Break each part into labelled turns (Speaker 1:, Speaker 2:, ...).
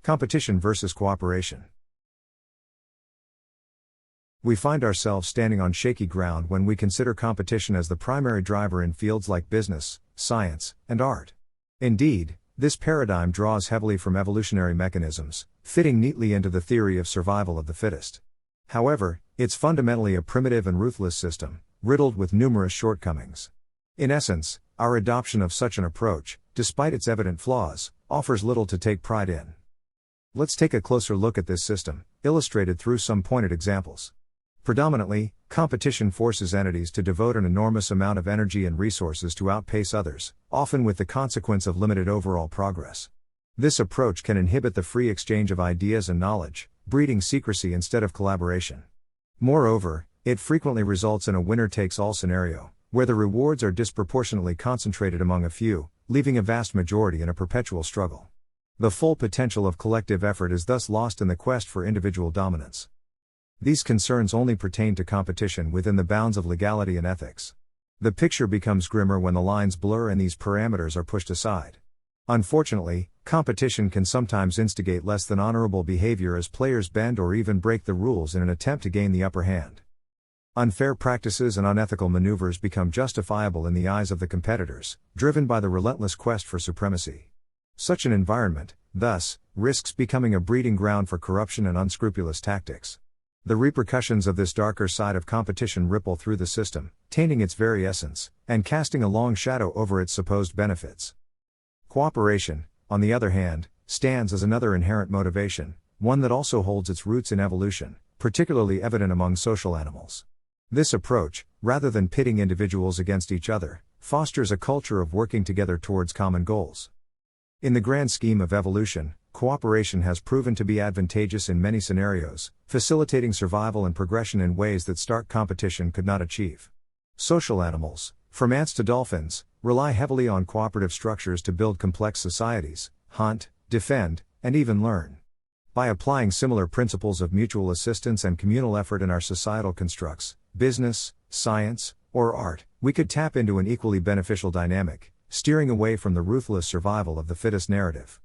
Speaker 1: Competition versus cooperation. We find ourselves standing on shaky ground when we consider competition as the primary driver in fields like business, science, and art. Indeed, this paradigm draws heavily from evolutionary mechanisms, fitting neatly into the theory of survival of the fittest. However, it's fundamentally a primitive and ruthless system, riddled with numerous shortcomings. In essence, our adoption of such an approach, despite its evident flaws, offers little to take pride in. Let's take a closer look at this system, illustrated through some pointed examples. Predominantly, competition forces entities to devote an enormous amount of energy and resources to outpace others, often with the consequence of limited overall progress. This approach can inhibit the free exchange of ideas and knowledge, breeding secrecy instead of collaboration. Moreover, it frequently results in a winner-takes-all scenario, where the rewards are disproportionately concentrated among a few, leaving a vast majority in a perpetual struggle. The full potential of collective effort is thus lost in the quest for individual dominance. These concerns only pertain to competition within the bounds of legality and ethics. The picture becomes grimmer when the lines blur and these parameters are pushed aside. Unfortunately, competition can sometimes instigate less than honorable behavior as players bend or even break the rules in an attempt to gain the upper hand. Unfair practices and unethical maneuvers become justifiable in the eyes of the competitors, driven by the relentless quest for supremacy. Such an environment, thus, risks becoming a breeding ground for corruption and unscrupulous tactics. The repercussions of this darker side of competition ripple through the system, tainting its very essence, and casting a long shadow over its supposed benefits. Cooperation, on the other hand, stands as another inherent motivation, one that also holds its roots in evolution, particularly evident among social animals. This approach, rather than pitting individuals against each other, fosters a culture of working together towards common goals. In the grand scheme of evolution, cooperation has proven to be advantageous in many scenarios, facilitating survival and progression in ways that stark competition could not achieve. Social animals, from ants to dolphins, rely heavily on cooperative structures to build complex societies, hunt, defend, and even learn. By applying similar principles of mutual assistance and communal effort in our societal constructs, business, science, or art, we could tap into an equally beneficial dynamic, steering away from the ruthless survival of the fittest narrative.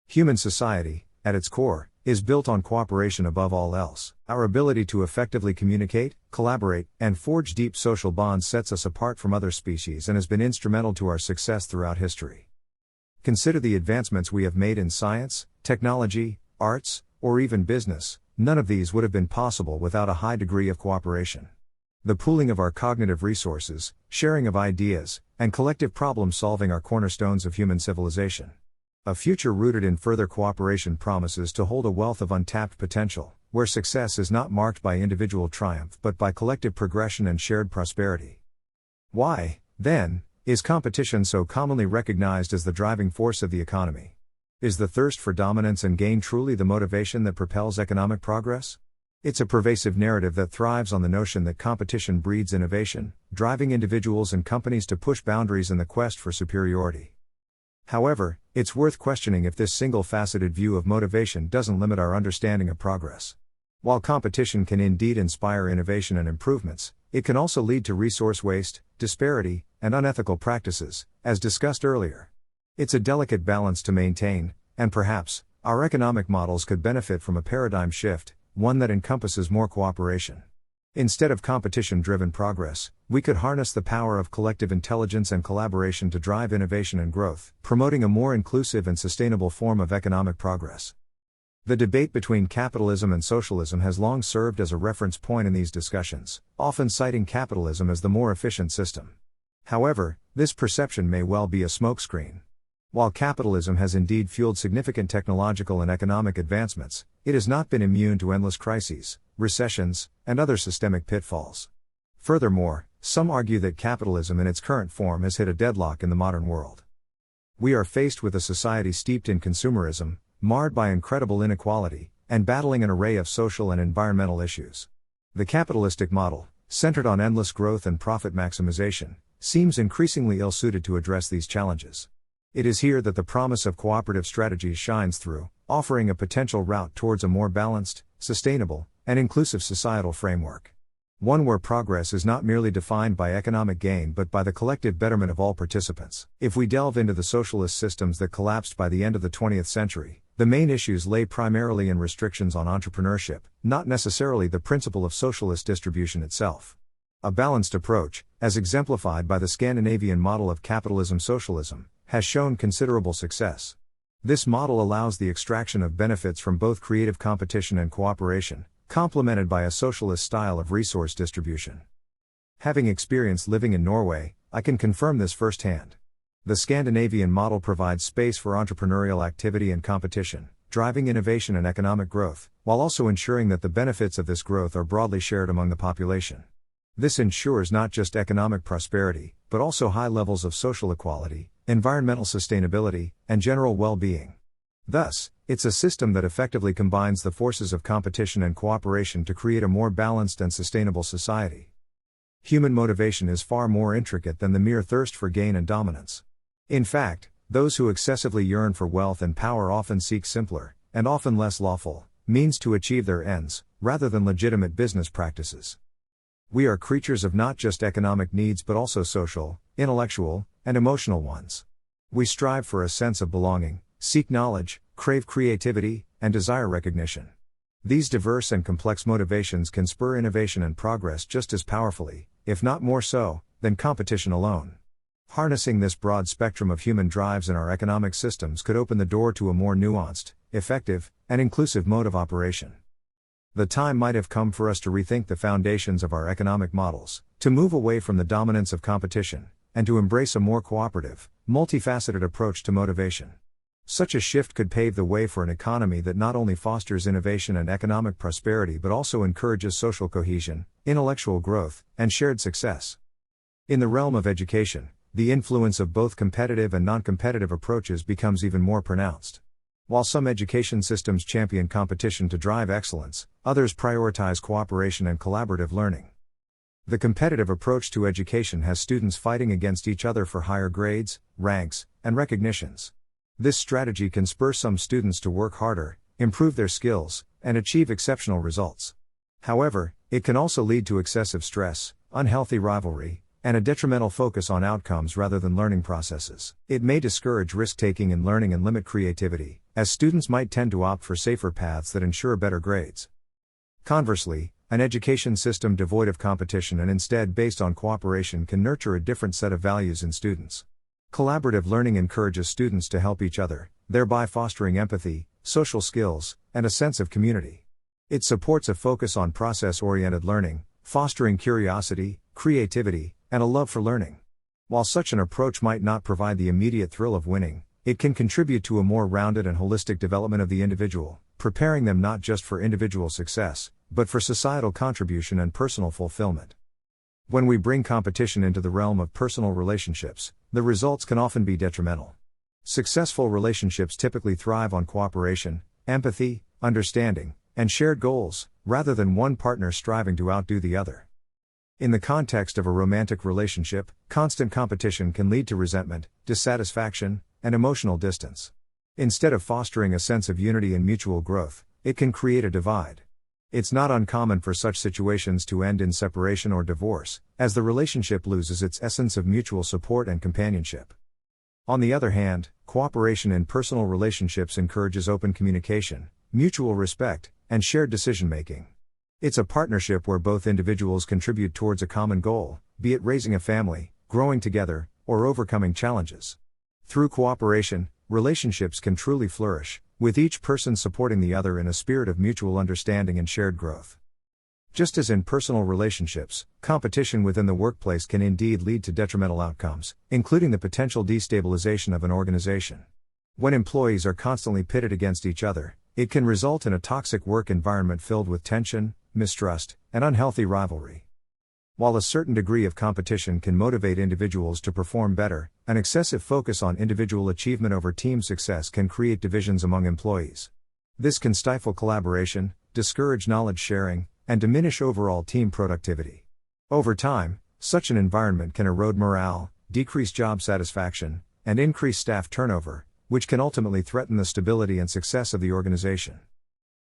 Speaker 1: Human society, at its core, is built on cooperation above all else. Our ability to effectively communicate, collaborate, and forge deep social bonds sets us apart from other species and has been instrumental to our success throughout history. Consider the advancements we have made in science, technology, arts, or even business. None of these would have been possible without a high degree of cooperation. The pooling of our cognitive resources, sharing of ideas, and collective problem solving are cornerstones of human civilization. A future rooted in further cooperation promises to hold a wealth of untapped potential, where success is not marked by individual triumph but by collective progression and shared prosperity. Why, then, is competition so commonly recognized as the driving force of the economy? Is the thirst for dominance and gain truly the motivation that propels economic progress? It's a pervasive narrative that thrives on the notion that competition breeds innovation, driving individuals and companies to push boundaries in the quest for superiority. However, it's worth questioning if this single-faceted view of motivation doesn't limit our understanding of progress. While competition can indeed inspire innovation and improvements, it can also lead to resource waste, disparity, and unethical practices, as discussed earlier. It's a delicate balance to maintain, and perhaps, our economic models could benefit from a paradigm shift, one that encompasses more cooperation. Instead of competition-driven progress, we could harness the power of collective intelligence and collaboration to drive innovation and growth, promoting a more inclusive and sustainable form of economic progress. The debate between capitalism and socialism has long served as a reference point in these discussions, often citing capitalism as the more efficient system. However, this perception may well be a smokescreen. While capitalism has indeed fueled significant technological and economic advancements, it has not been immune to endless crises, recessions, and other systemic pitfalls. Furthermore, some argue that capitalism in its current form has hit a deadlock in the modern world. We are faced with a society steeped in consumerism, marred by incredible inequality, and battling an array of social and environmental issues. The capitalistic model, centered on endless growth and profit maximization, seems increasingly ill-suited to address these challenges. It is here that the promise of cooperative strategies shines through, offering a potential route towards a more balanced, sustainable, and inclusive societal framework. One where progress is not merely defined by economic gain but by the collective betterment of all participants. If we delve into the socialist systems that collapsed by the end of the 20th century, The main issues lay primarily in restrictions on entrepreneurship, not necessarily the principle of socialist distribution itself. A balanced approach, as exemplified by the Scandinavian model of capitalism-socialism, has shown considerable success. This model allows the extraction of benefits from both creative competition and cooperation, complemented by a socialist style of resource distribution. Having experienced living in Norway, I can confirm this firsthand. The Scandinavian model provides space for entrepreneurial activity and competition, driving innovation and economic growth, while also ensuring that the benefits of this growth are broadly shared among the population. This ensures not just economic prosperity, but also high levels of social equality, environmental sustainability, and general well-being. Thus, it's a system that effectively combines the forces of competition and cooperation to create a more balanced and sustainable society. Human motivation is far more intricate than the mere thirst for gain and dominance. In fact, those who excessively yearn for wealth and power often seek simpler, and often less lawful, means to achieve their ends, rather than legitimate business practices. We are creatures of not just economic needs but also social, intellectual, and emotional ones. We strive for a sense of belonging, seek knowledge, crave creativity, and desire recognition. These diverse and complex motivations can spur innovation and progress just as powerfully, if not more so, than competition alone. Harnessing this broad spectrum of human drives in our economic systems could open the door to a more nuanced, effective, and inclusive mode of operation. The time might have come for us to rethink the foundations of our economic models, to move away from the dominance of competition, and to embrace a more cooperative, multifaceted approach to motivation. Such a shift could pave the way for an economy that not only fosters innovation and economic prosperity but also encourages social cohesion, intellectual growth, and shared success. In the realm of education, the influence of both competitive and non-competitive approaches becomes even more pronounced. While some education systems champion competition to drive excellence, others prioritize cooperation and collaborative learning. The competitive approach to education has students fighting against each other for higher grades, ranks, and recognitions. This strategy can spur some students to work harder, improve their skills, and achieve exceptional results. However, it can also lead to excessive stress, unhealthy rivalry, and a detrimental focus on outcomes rather than learning processes. It may discourage risk-taking in learning and limit creativity, as students might tend to opt for safer paths that ensure better grades. Conversely, an education system devoid of competition and instead based on cooperation can nurture a different set of values in students. Collaborative learning encourages students to help each other, thereby fostering empathy, social skills, and a sense of community. It supports a focus on process-oriented learning, fostering curiosity, creativity, and a love for learning. While such an approach might not provide the immediate thrill of winning, it can contribute to a more rounded and holistic development of the individual, preparing them not just for individual success, but for societal contribution and personal fulfillment. When we bring competition into the realm of personal relationships, the results can often be detrimental. Successful relationships typically thrive on cooperation, empathy, understanding, and shared goals, rather than one partner striving to outdo the other. In the context of a romantic relationship, constant competition can lead to resentment, dissatisfaction, and emotional distance. Instead of fostering a sense of unity and mutual growth, it can create a divide. It's not uncommon for such situations to end in separation or divorce, as the relationship loses its essence of mutual support and companionship. On the other hand, cooperation in personal relationships encourages open communication, mutual respect, and shared decision-making. It's a partnership where both individuals contribute towards a common goal, be it raising a family, growing together, or overcoming challenges. Through cooperation, relationships can truly flourish, with each person supporting the other in a spirit of mutual understanding and shared growth. Just as in personal relationships, competition within the workplace can indeed lead to detrimental outcomes, including the potential destabilization of an organization. When employees are constantly pitted against each other, it can result in a toxic work environment filled with tension, mistrust, and unhealthy rivalry. While a certain degree of competition can motivate individuals to perform better, an excessive focus on individual achievement over team success can create divisions among employees. This can stifle collaboration, discourage knowledge sharing, and diminish overall team productivity. Over time, such an environment can erode morale, decrease job satisfaction, and increase staff turnover, which can ultimately threaten the stability and success of the organization.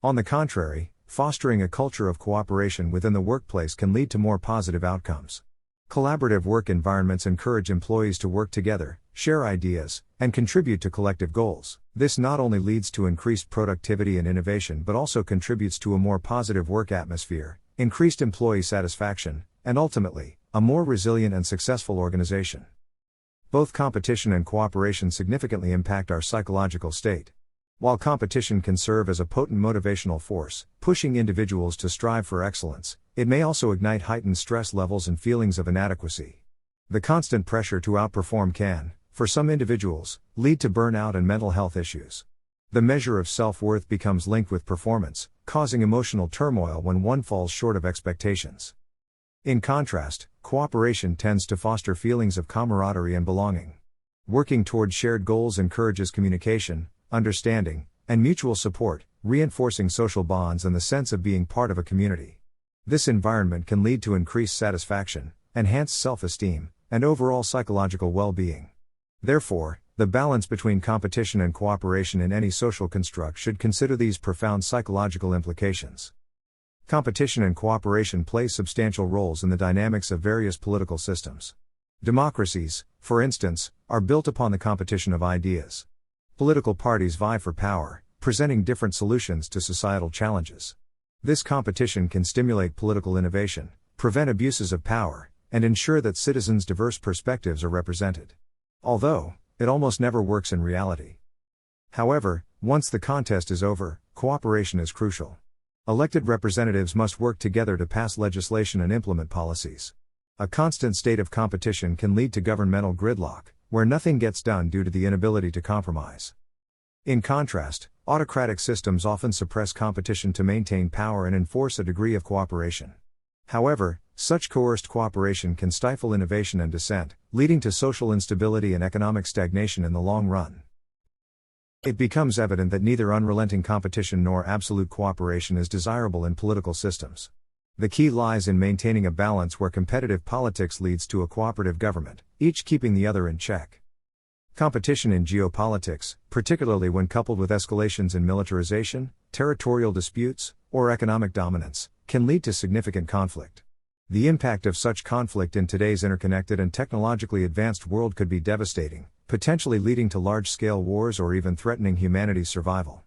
Speaker 1: On the contrary, fostering a culture of cooperation within the workplace can lead to more positive outcomes. Collaborative work environments encourage employees to work together, share ideas, and contribute to collective goals. This not only leads to increased productivity and innovation but also contributes to a more positive work atmosphere, increased employee satisfaction, and ultimately, a more resilient and successful organization. Both competition and cooperation significantly impact our psychological state. While competition can serve as a potent motivational force, pushing individuals to strive for excellence, it may also ignite heightened stress levels and feelings of inadequacy. The constant pressure to outperform can, for some individuals, lead to burnout and mental health issues. The measure of self-worth becomes linked with performance, causing emotional turmoil when one falls short of expectations. In contrast, cooperation tends to foster feelings of camaraderie and belonging. Working toward shared goals encourages communication, understanding, and mutual support, reinforcing social bonds and the sense of being part of a community. This environment can lead to increased satisfaction, enhanced self-esteem, and overall psychological well-being. Therefore, the balance between competition and cooperation in any social construct should consider these profound psychological implications. Competition and cooperation play substantial roles in the dynamics of various political systems. Democracies, for instance, are built upon the competition of ideas. Political parties vie for power, presenting different solutions to societal challenges. This competition can stimulate political innovation, prevent abuses of power, and ensure that citizens' diverse perspectives are represented. Although, it almost never works in reality. However, once the contest is over, cooperation is crucial. Elected representatives must work together to pass legislation and implement policies. A constant state of competition can lead to governmental gridlock, where nothing gets done due to the inability to compromise. In contrast, autocratic systems often suppress competition to maintain power and enforce a degree of cooperation. However, such coerced cooperation can stifle innovation and dissent, leading to social instability and economic stagnation in the long run. It becomes evident that neither unrelenting competition nor absolute cooperation is desirable in political systems. The key lies in maintaining a balance where competitive politics leads to a cooperative government, each keeping the other in check. Competition in geopolitics, particularly when coupled with escalations in militarization, territorial disputes, or economic dominance, can lead to significant conflict. The impact of such conflict in today's interconnected and technologically advanced world could be devastating, potentially leading to large-scale wars or even threatening humanity's survival.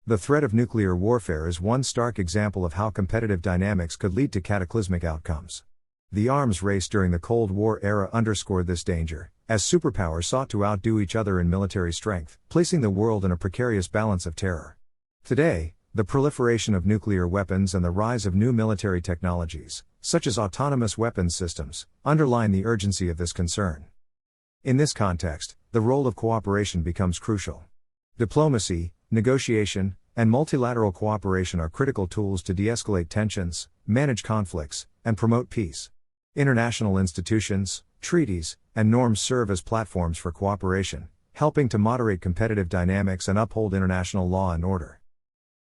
Speaker 1: The threat of nuclear warfare is one stark example of how competitive dynamics could lead to cataclysmic outcomes. The arms race during the Cold War era underscored this danger, as superpowers sought to outdo each other in military strength, placing the world in a precarious balance of terror. Today, the proliferation of nuclear weapons and the rise of new military technologies, such as autonomous weapons systems, underline the urgency of this concern. In this context, the role of cooperation becomes crucial. Diplomacy, negotiation, and multilateral cooperation are critical tools to de-escalate tensions, manage conflicts, and promote peace. International institutions, treaties, and norms serve as platforms for cooperation, helping to moderate competitive dynamics and uphold international law and order.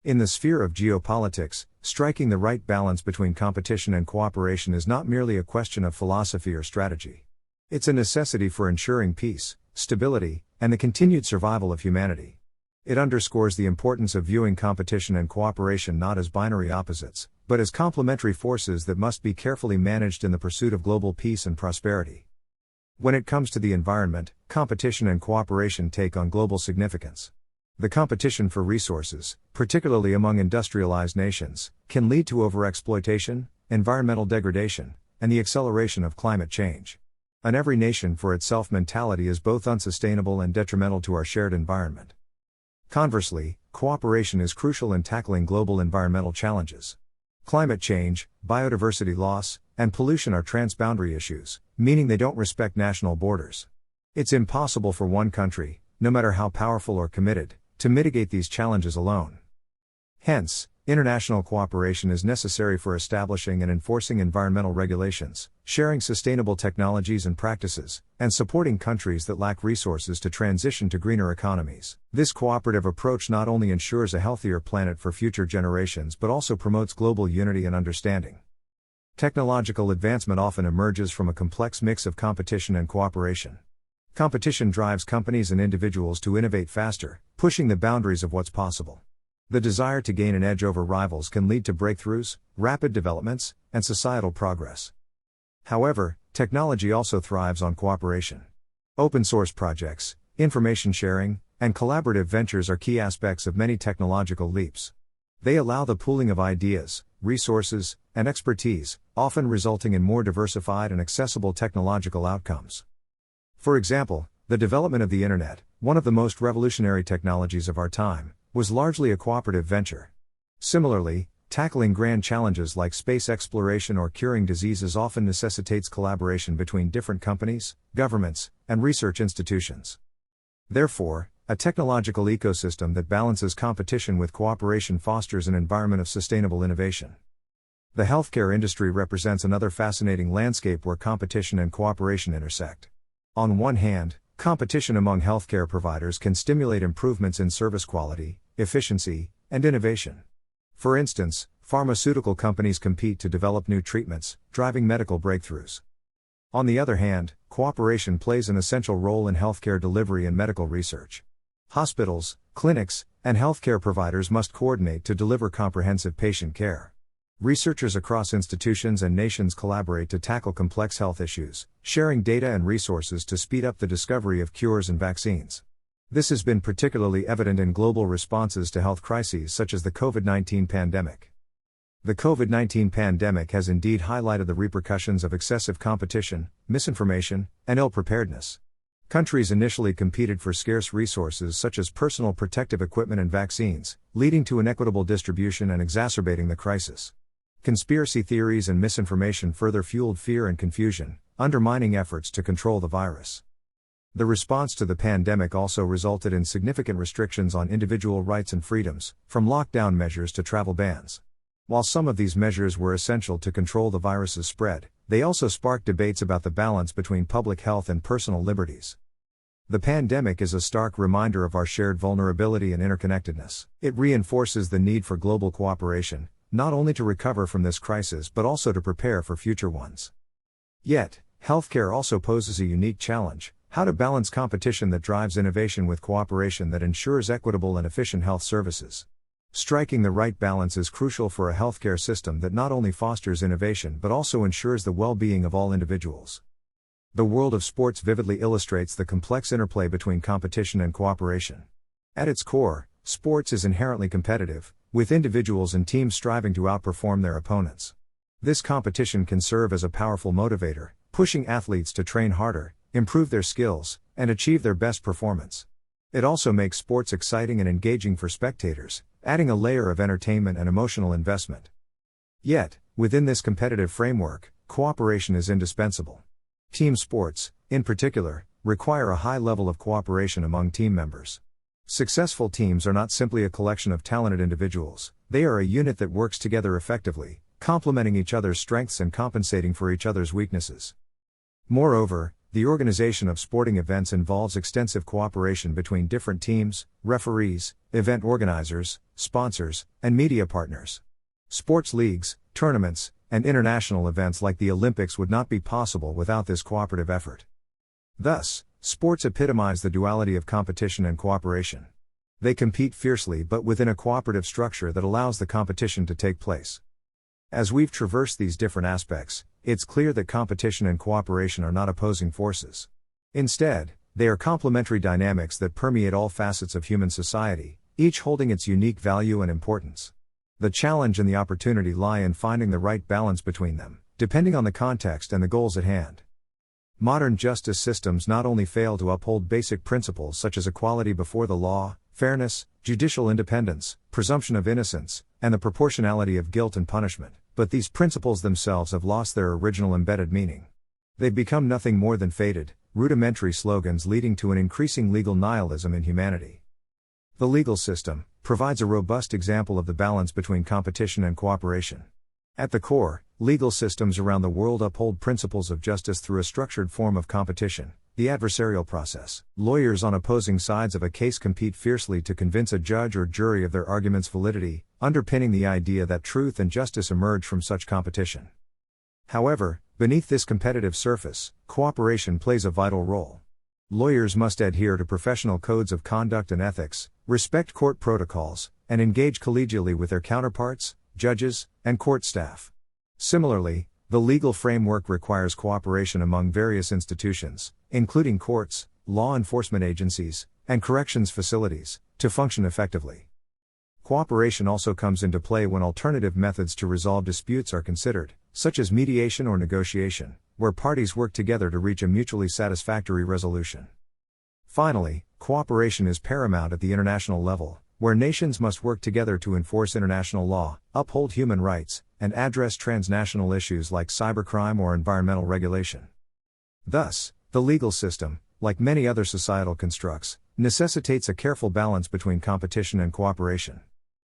Speaker 1: In the sphere of geopolitics, striking the right balance between competition and cooperation is not merely a question of philosophy or strategy. It's a necessity for ensuring peace, stability, and the continued survival of humanity. It underscores the importance of viewing competition and cooperation not as binary opposites, but as complementary forces that must be carefully managed in the pursuit of global peace and prosperity. When it comes to the environment, competition and cooperation take on global significance. The competition for resources, particularly among industrialized nations, can lead to overexploitation, environmental degradation, and the acceleration of climate change. An every nation for itself mentality is both unsustainable and detrimental to our shared environment. Conversely, cooperation is crucial in tackling global environmental challenges. Climate change, biodiversity loss, and pollution are transboundary issues, meaning they don't respect national borders. It's impossible for one country, no matter how powerful or committed, to mitigate these challenges alone. Hence, international cooperation is necessary for establishing and enforcing environmental regulations, sharing sustainable technologies and practices, and supporting countries that lack resources to transition to greener economies. This cooperative approach not only ensures a healthier planet for future generations but also promotes global unity and understanding. Technological advancement often emerges from a complex mix of competition and cooperation. Competition drives companies and individuals to innovate faster, pushing the boundaries of what's possible. The desire to gain an edge over rivals can lead to breakthroughs, rapid developments, and societal progress. However, technology also thrives on cooperation. Open source projects, information sharing, and collaborative ventures are key aspects of many technological leaps. They allow the pooling of ideas, resources, and expertise, often resulting in more diversified and accessible technological outcomes. For example, the development of the Internet, one of the most revolutionary technologies of our time, was largely a cooperative venture. Similarly, tackling grand challenges like space exploration or curing diseases often necessitates collaboration between different companies, governments, and research institutions. Therefore, a technological ecosystem that balances competition with cooperation fosters an environment of sustainable innovation. The healthcare industry represents another fascinating landscape where competition and cooperation intersect. On one hand, competition among healthcare providers can stimulate improvements in service quality, efficiency, and innovation. For instance, pharmaceutical companies compete to develop new treatments, driving medical breakthroughs. On the other hand, cooperation plays an essential role in healthcare delivery and medical research. Hospitals, clinics, and healthcare providers must coordinate to deliver comprehensive patient care. Researchers across institutions and nations collaborate to tackle complex health issues, sharing data and resources to speed up the discovery of cures and vaccines. This has been particularly evident in global responses to health crises such as the COVID-19 pandemic. The COVID-19 pandemic has indeed highlighted the repercussions of excessive competition, misinformation, and ill-preparedness. Countries initially competed for scarce resources such as personal protective equipment and vaccines, leading to inequitable distribution and exacerbating the crisis. Conspiracy theories and misinformation further fueled fear and confusion, undermining efforts to control the virus. The response to the pandemic also resulted in significant restrictions on individual rights and freedoms, from lockdown measures to travel bans. While some of these measures were essential to control the virus's spread, they also sparked debates about the balance between public health and personal liberties. The pandemic is a stark reminder of our shared vulnerability and interconnectedness. It reinforces the need for global cooperation, not only to recover from this crisis but also to prepare for future ones. Yet, healthcare also poses a unique challenge: how to balance competition that drives innovation with cooperation that ensures equitable and efficient health services. Striking the right balance is crucial for a healthcare system that not only fosters innovation but also ensures the well-being of all individuals. The world of sports vividly illustrates the complex interplay between competition and cooperation. At its core, sports is inherently competitive, with individuals and teams striving to outperform their opponents. This competition can serve as a powerful motivator, pushing athletes to train harder, improve their skills, and achieve their best performance. It also makes sports exciting and engaging for spectators, adding a layer of entertainment and emotional investment. Yet, within this competitive framework, cooperation is indispensable. Team sports, in particular, require a high level of cooperation among team members. Successful teams are not simply a collection of talented individuals, they are a unit that works together effectively, complementing each other's strengths and compensating for each other's weaknesses. Moreover, the organization of sporting events involves extensive cooperation between different teams, referees, event organizers, sponsors, and media partners. Sports leagues, tournaments, and international events like the Olympics would not be possible without this cooperative effort. Thus, sports epitomize the duality of competition and cooperation. They compete fiercely but within a cooperative structure that allows the competition to take place. As we've traversed these different aspects, it's clear that competition and cooperation are not opposing forces. Instead, they are complementary dynamics that permeate all facets of human society, each holding its unique value and importance. The challenge and the opportunity lie in finding the right balance between them, depending on the context and the goals at hand. Modern justice systems not only fail to uphold basic principles such as equality before the law, fairness, judicial independence, presumption of innocence, and the proportionality of guilt and punishment, but these principles themselves have lost their original embedded meaning. They've become nothing more than faded, rudimentary slogans leading to an increasing legal nihilism in humanity. The legal system provides a robust example of the balance between competition and cooperation. At the core, legal systems around the world uphold principles of justice through a structured form of competition, the adversarial process. Lawyers on opposing sides of a case compete fiercely to convince a judge or jury of their argument's validity, underpinning the idea that truth and justice emerge from such competition. However, beneath this competitive surface, cooperation plays a vital role. Lawyers must adhere to professional codes of conduct and ethics, respect court protocols, and engage collegially with their counterparts, judges, and court staff. Similarly, the legal framework requires cooperation among various institutions, including courts, law enforcement agencies, and corrections facilities, to function effectively. Cooperation also comes into play when alternative methods to resolve disputes are considered, such as mediation or negotiation, where parties work together to reach a mutually satisfactory resolution. Finally, cooperation is paramount at the international level, where nations must work together to enforce international law, uphold human rights, and address transnational issues like cybercrime or environmental regulation. Thus, the legal system, like many other societal constructs, necessitates a careful balance between competition and cooperation.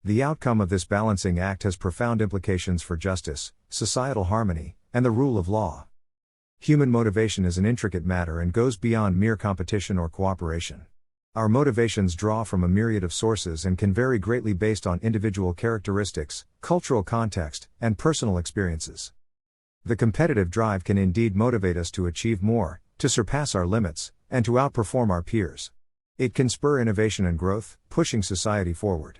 Speaker 1: The outcome of this balancing act has profound implications for justice, societal harmony, and the rule of law. Human motivation is an intricate matter and goes beyond mere competition or cooperation. Our motivations draw from a myriad of sources and can vary greatly based on individual characteristics, cultural context, and personal experiences. The competitive drive can indeed motivate us to achieve more, to surpass our limits, and to outperform our peers. It can spur innovation and growth, pushing society forward.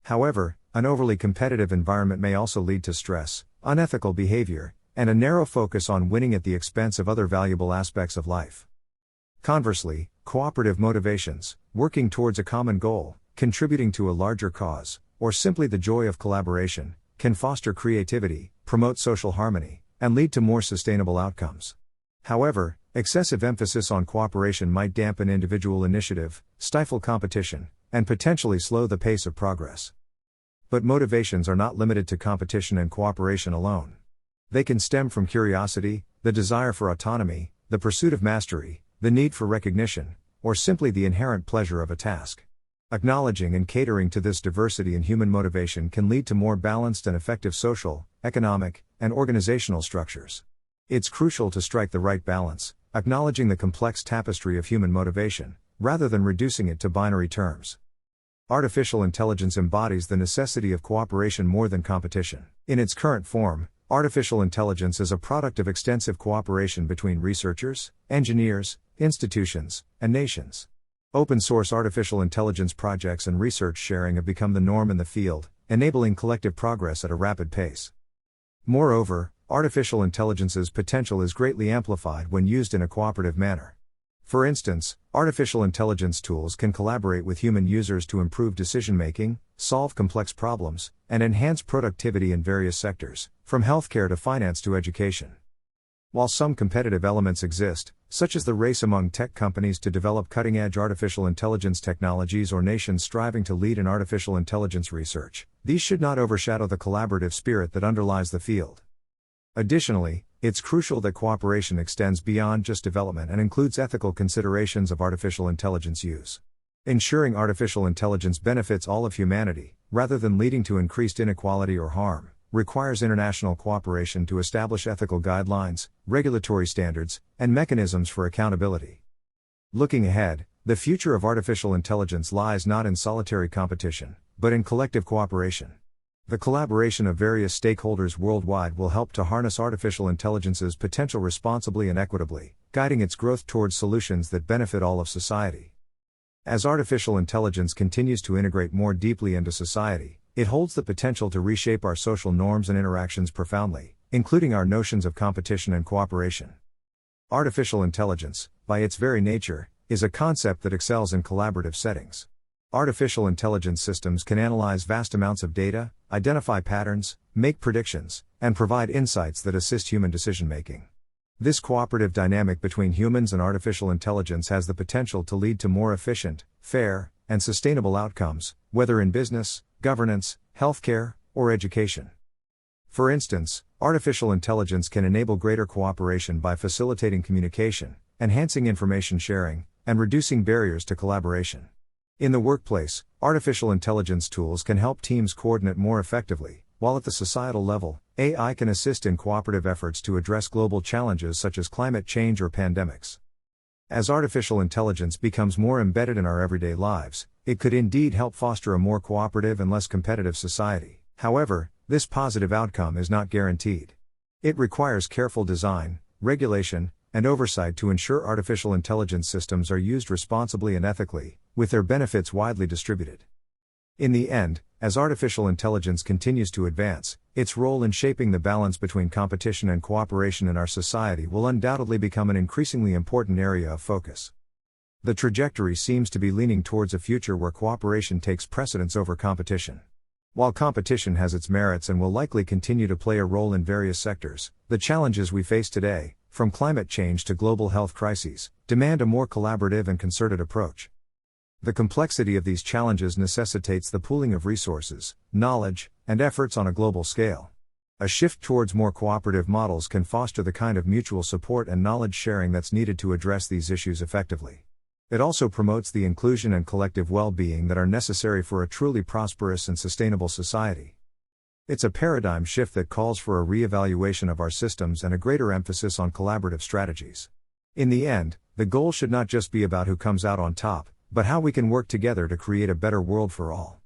Speaker 1: However, an overly competitive environment may also lead to stress, unethical behavior, and a narrow focus on winning at the expense of other valuable aspects of life. Conversely, cooperative motivations, working towards a common goal, contributing to a larger cause, or simply the joy of collaboration, can foster creativity, promote social harmony, and lead to more sustainable outcomes. However, excessive emphasis on cooperation might dampen individual initiative, stifle competition, and potentially slow the pace of progress. But motivations are not limited to competition and cooperation alone. They can stem from curiosity, the desire for autonomy, the pursuit of mastery, the need for recognition, or simply the inherent pleasure of a task. Acknowledging and catering to this diversity in human motivation can lead to more balanced and effective social, economic, and organizational structures. It's crucial to strike the right balance, acknowledging the complex tapestry of human motivation, rather than reducing it to binary terms. Artificial intelligence embodies the necessity of cooperation more than competition. In its current form, artificial intelligence is a product of extensive cooperation between researchers, engineers, institutions, and nations. Open-source artificial intelligence projects and research sharing have become the norm in the field, enabling collective progress at a rapid pace. Moreover, artificial intelligence's potential is greatly amplified when used in a cooperative manner. For instance, artificial intelligence tools can collaborate with human users to improve decision-making, solve complex problems, and enhance productivity in various sectors, from healthcare to finance to education. While some competitive elements exist, such as the race among tech companies to develop cutting-edge artificial intelligence technologies or nations striving to lead in artificial intelligence research, these should not overshadow the collaborative spirit that underlies the field. Additionally, it's crucial that cooperation extends beyond just development and includes ethical considerations of artificial intelligence use. Ensuring artificial intelligence benefits all of humanity, rather than leading to increased inequality or harm, requires international cooperation to establish ethical guidelines, regulatory standards, and mechanisms for accountability. Looking ahead, the future of artificial intelligence lies not in solitary competition, but in collective cooperation. The collaboration of various stakeholders worldwide will help to harness artificial intelligence's potential responsibly and equitably, guiding its growth towards solutions that benefit all of society. As artificial intelligence continues to integrate more deeply into society, it holds the potential to reshape our social norms and interactions profoundly, including our notions of competition and cooperation. Artificial intelligence, by its very nature, is a concept that excels in collaborative settings. Artificial intelligence systems can analyze vast amounts of data, identify patterns, make predictions, and provide insights that assist human decision-making. This cooperative dynamic between humans and artificial intelligence has the potential to lead to more efficient, fair, and sustainable outcomes, whether in business, governance, healthcare, or education. For instance, artificial intelligence can enable greater cooperation by facilitating communication, enhancing information sharing, and reducing barriers to collaboration. In the workplace, artificial intelligence tools can help teams coordinate more effectively, while at the societal level, AI can assist in cooperative efforts to address global challenges such as climate change or pandemics. As artificial intelligence becomes more embedded in our everyday lives, it could indeed help foster a more cooperative and less competitive society. However, this positive outcome is not guaranteed. It requires careful design, regulation, and oversight to ensure artificial intelligence systems are used responsibly and ethically, with their benefits widely distributed. In the end, as artificial intelligence continues to advance, its role in shaping the balance between competition and cooperation in our society will undoubtedly become an increasingly important area of focus. The trajectory seems to be leaning towards a future where cooperation takes precedence over competition. While competition has its merits and will likely continue to play a role in various sectors, the challenges we face today, from climate change to global health crises, demand a more collaborative and concerted approach. The complexity of these challenges necessitates the pooling of resources, knowledge, and efforts on a global scale. A shift towards more cooperative models can foster the kind of mutual support and knowledge sharing that's needed to address these issues effectively. It also promotes the inclusion and collective well-being that are necessary for a truly prosperous and sustainable society. It's a paradigm shift that calls for a re-evaluation of our systems and a greater emphasis on collaborative strategies. In the end, the goal should not just be about who comes out on top, but how we can work together to create a better world for all.